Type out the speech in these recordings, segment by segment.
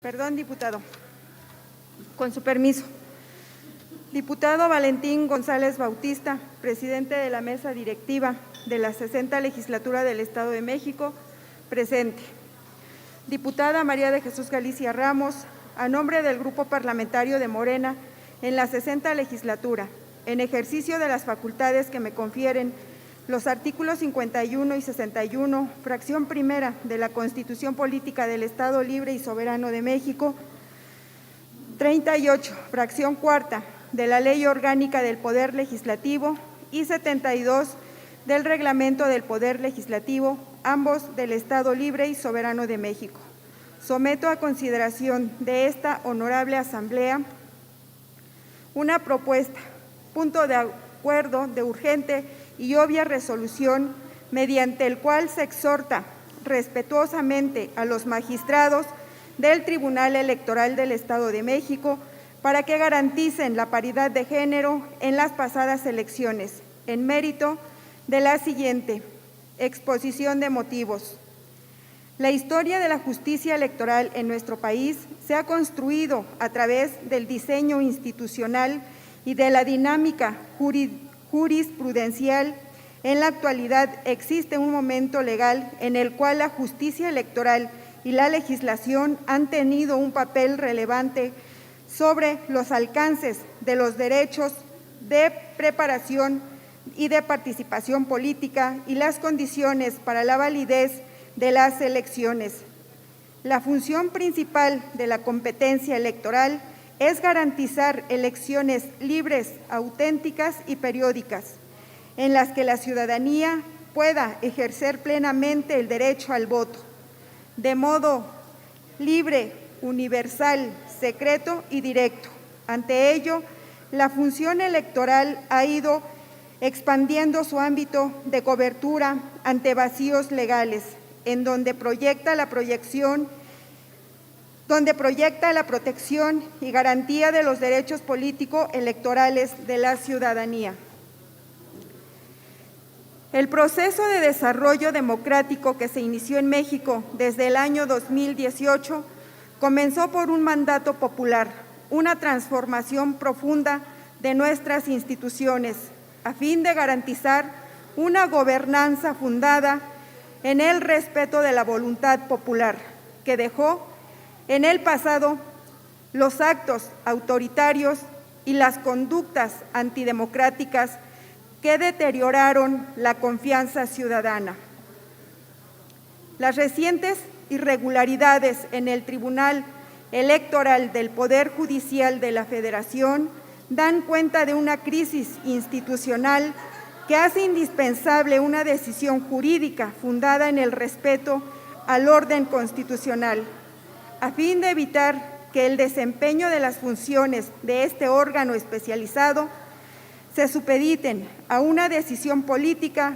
Perdón, diputado. Con su permiso. Diputado Valentín González Bautista, presidente de la mesa directiva de la 60ª Legislatura del Estado de México, presente. Diputada María de Jesús Galicia Ramos, a nombre del Grupo Parlamentario de Morena en la 60ª Legislatura, en ejercicio de las facultades que me confieren los artículos 51 y 61, fracción primera de la Constitución Política del Estado Libre y Soberano de México, 38, fracción cuarta de la Ley Orgánica del Poder Legislativo y 72 del Reglamento del Poder Legislativo, ambos del Estado Libre y Soberano de México. Someto a consideración de esta honorable Asamblea una propuesta, punto de acuerdo de urgente y obvia resolución, mediante el cual se exhorta respetuosamente a los magistrados del Tribunal Electoral del Estado de México para que garanticen la paridad de género en las pasadas elecciones, en mérito de la siguiente exposición de motivos. La historia de la justicia electoral en nuestro país se ha construido a través del diseño institucional y de la dinámica jurisprudencial. En la actualidad existe un momento legal en el cual la justicia electoral y la legislación han tenido un papel relevante sobre los alcances de los derechos de preparación y de participación política y las condiciones para la validez de las elecciones. La función principal de la competencia electoral es garantizar elecciones libres, auténticas y periódicas, en las que la ciudadanía pueda ejercer plenamente el derecho al voto, de modo libre, universal, secreto y directo. Ante ello, la función electoral ha ido expandiendo su ámbito de cobertura ante vacíos legales, en donde proyecta la protección y garantía de los derechos político-electorales de la ciudadanía. El proceso de desarrollo democrático que se inició en México desde el año 2018 comenzó por un mandato popular, una transformación profunda de nuestras instituciones, a fin de garantizar una gobernanza fundada en el respeto de la voluntad popular, que dejó en el pasado los actos autoritarios y las conductas antidemocráticas que deterioraron la confianza ciudadana. Las recientes irregularidades en el Tribunal Electoral del Poder Judicial de la Federación dan cuenta de una crisis institucional que hace indispensable una decisión jurídica fundada en el respeto al orden constitucional, a fin de evitar que el desempeño de las funciones de este órgano especializado se supediten a una decisión política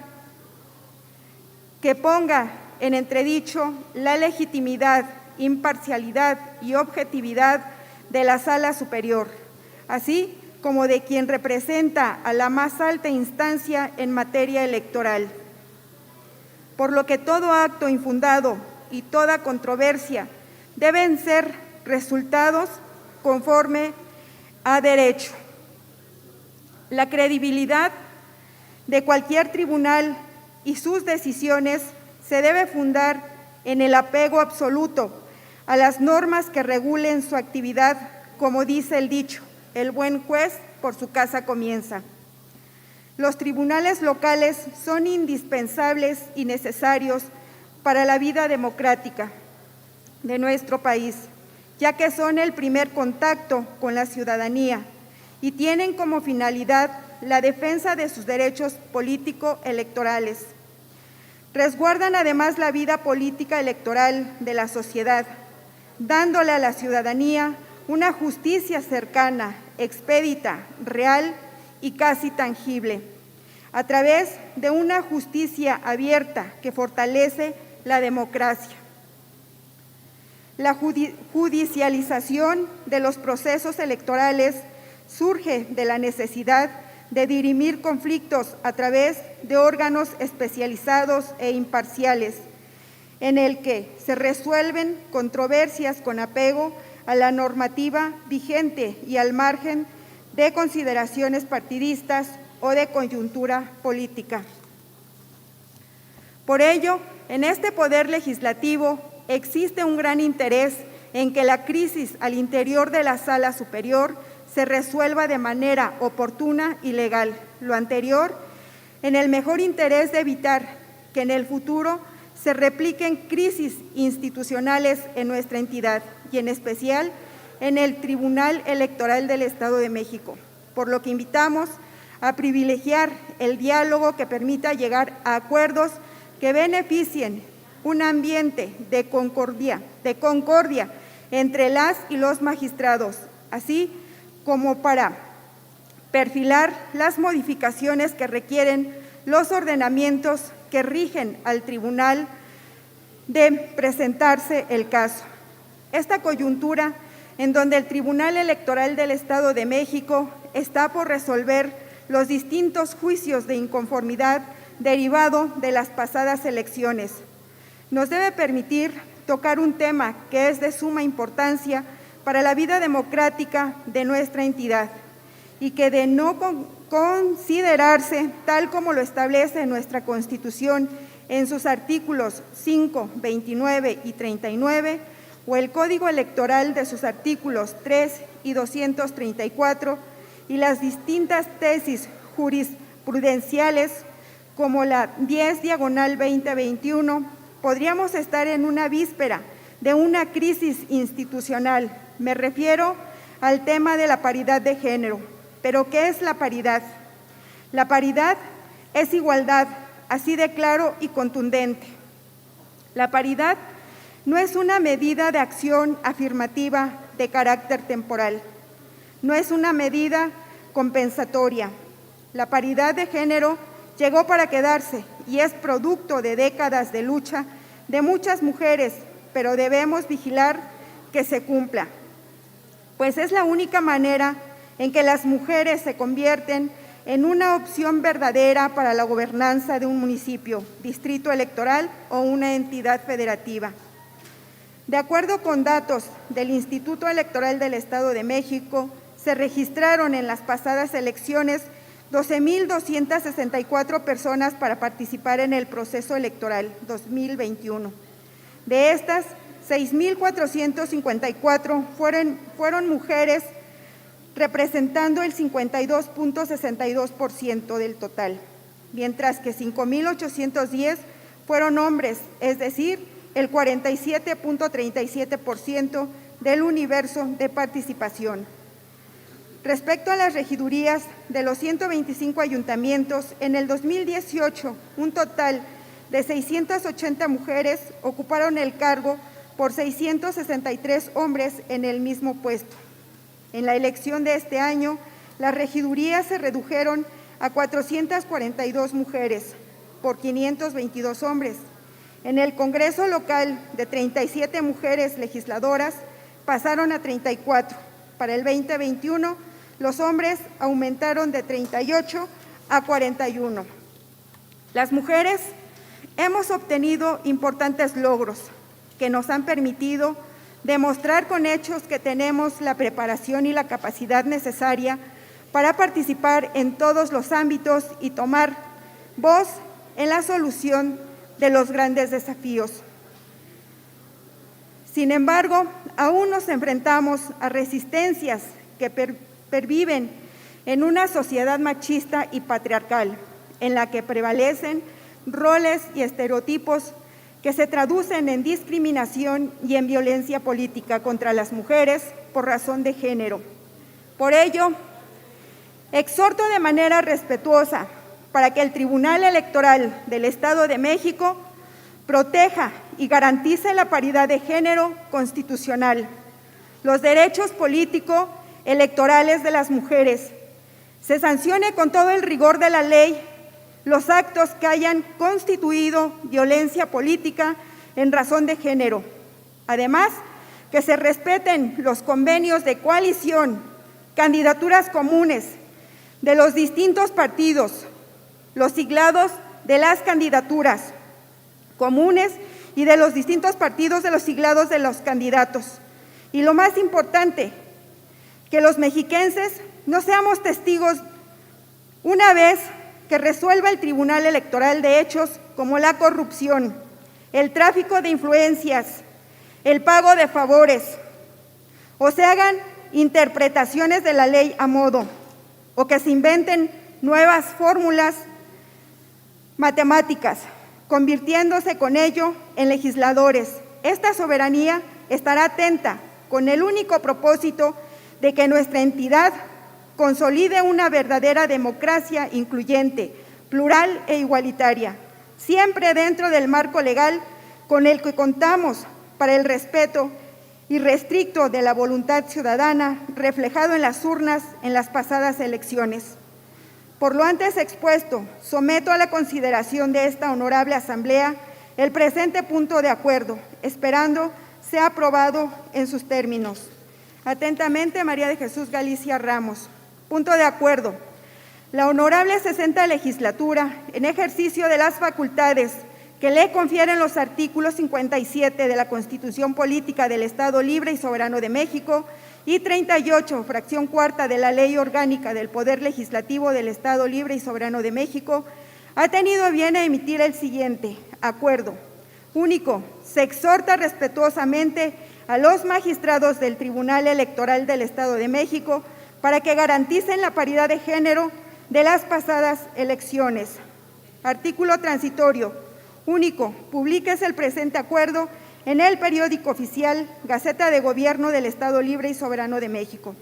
que ponga en entredicho la legitimidad, imparcialidad y objetividad de la Sala Superior, así como de quien representa a la más alta instancia en materia electoral. Por lo que todo acto infundado y toda controversia deben ser resultados conforme a derecho. La credibilidad de cualquier tribunal y sus decisiones se debe fundar en el apego absoluto a las normas que regulen su actividad, como dice el dicho: el buen juez por su casa comienza. Los tribunales locales son indispensables y necesarios para la vida democrática de nuestro país, ya que son el primer contacto con la ciudadanía y tienen como finalidad la defensa de sus derechos político-electorales. Resguardan además la vida política electoral de la sociedad, dándole a la ciudadanía una justicia cercana, expedita, real y casi tangible, a través de una justicia abierta que fortalece la democracia. La judicialización de los procesos electorales surge de la necesidad de dirimir conflictos a través de órganos especializados e imparciales, en el que se resuelven controversias con apego a la normativa vigente y al margen de consideraciones partidistas o de coyuntura política. Por ello, en este poder legislativo existe un gran interés en que la crisis al interior de la Sala Superior se resuelva de manera oportuna y legal. Lo anterior, en el mejor interés de evitar que en el futuro se repliquen crisis institucionales en nuestra entidad y en especial en el Tribunal Electoral del Estado de México, por lo que invitamos a privilegiar el diálogo que permita llegar a acuerdos que beneficien un ambiente de concordia entre las y los magistrados, así como para perfilar las modificaciones que requieren los ordenamientos que rigen al tribunal de presentarse el caso. Esta coyuntura en donde el Tribunal Electoral del Estado de México está por resolver los distintos juicios de inconformidad derivado de las pasadas elecciones, nos debe permitir tocar un tema que es de suma importancia para la vida democrática de nuestra entidad y que de no considerarse tal como lo establece nuestra Constitución en sus artículos 5, 29 y 39 o el Código Electoral de sus artículos 3 y 234 y las distintas tesis jurisprudenciales como la 10/2021, podríamos estar en una víspera de una crisis institucional. Me refiero al tema de la paridad de género. ¿Pero qué es la paridad? La paridad es igualdad, así de claro y contundente. La paridad no es una medida de acción afirmativa de carácter temporal, no es una medida compensatoria. La paridad de género llegó para quedarse y es producto de décadas de lucha de muchas mujeres, pero debemos vigilar que se cumpla, pues es la única manera en que las mujeres se convierten en una opción verdadera para la gobernanza de un municipio, distrito electoral o una entidad federativa. De acuerdo con datos del Instituto Electoral del Estado de México, se registraron en las pasadas elecciones 12,264 personas para participar en el proceso electoral 2021. De estas, 6,454 fueron mujeres, representando el 52,62% del total, mientras que 5,810 fueron hombres, es decir, el 47,37% del universo de participación. Respecto a las regidurías de los 125 ayuntamientos, en el 2018, un total de 680 mujeres ocuparon el cargo por 663 hombres en el mismo puesto. En la elección de este año, las regidurías se redujeron a 442 mujeres por 522 hombres. En el Congreso local, de 37 mujeres legisladoras, pasaron a 34. Para el 2021, los hombres aumentaron de 38 a 41. Las mujeres hemos obtenido importantes logros que nos han permitido demostrar con hechos que tenemos la preparación y la capacidad necesaria para participar en todos los ámbitos y tomar voz en la solución de los grandes desafíos. Sin embargo, aún nos enfrentamos a resistencias que perviven en una sociedad machista y patriarcal, en la que prevalecen roles y estereotipos que se traducen en discriminación y en violencia política contra las mujeres por razón de género. Por ello, exhorto de manera respetuosa para que el Tribunal Electoral del Estado de México proteja y garantice la paridad de género constitucional, los derechos políticos electorales de las mujeres, se sancione con todo el rigor de la ley los actos que hayan constituido violencia política en razón de género. Además, que se respeten los convenios de coalición, candidaturas comunes de los distintos partidos, los siglados de las candidaturas comunes y de los distintos partidos de los siglados de los candidatos. Y lo más importante, que los mexiquenses no seamos testigos una vez que resuelva el Tribunal Electoral de hechos como la corrupción, el tráfico de influencias, el pago de favores, o se hagan interpretaciones de la ley a modo, o que se inventen nuevas fórmulas matemáticas, convirtiéndose con ello en legisladores. Esta soberanía estará atenta con el único propósito de que nuestra entidad consolide una verdadera democracia incluyente, plural e igualitaria, siempre dentro del marco legal con el que contamos para el respeto irrestricto de la voluntad ciudadana reflejado en las urnas en las pasadas elecciones. Por lo antes expuesto, someto a la consideración de esta honorable Asamblea el presente punto de acuerdo, esperando sea aprobado en sus términos. Atentamente, María de Jesús Galicia Ramos. Punto de acuerdo. La honorable 60ª legislatura, en ejercicio de las facultades que le confieren los artículos 57 de la Constitución Política del Estado Libre y Soberano de México y 38, fracción cuarta de la Ley Orgánica del Poder Legislativo del Estado Libre y Soberano de México, ha tenido a bien emitir el siguiente acuerdo. Único, se exhorta respetuosamente a los magistrados del Tribunal Electoral del Estado de México para que garanticen la paridad de género de las pasadas elecciones. Artículo transitorio. Único, publíquese el presente acuerdo en el periódico oficial Gaceta de Gobierno del Estado Libre y Soberano de México,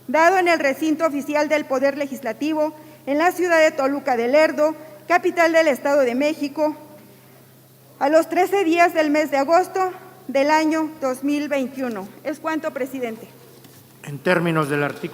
dado en el recinto oficial del Poder Legislativo en la ciudad de Toluca de Lerdo, capital del Estado de México, a los 13 días del mes de agosto del año 2021. Es cuanto, presidente. En términos del artículo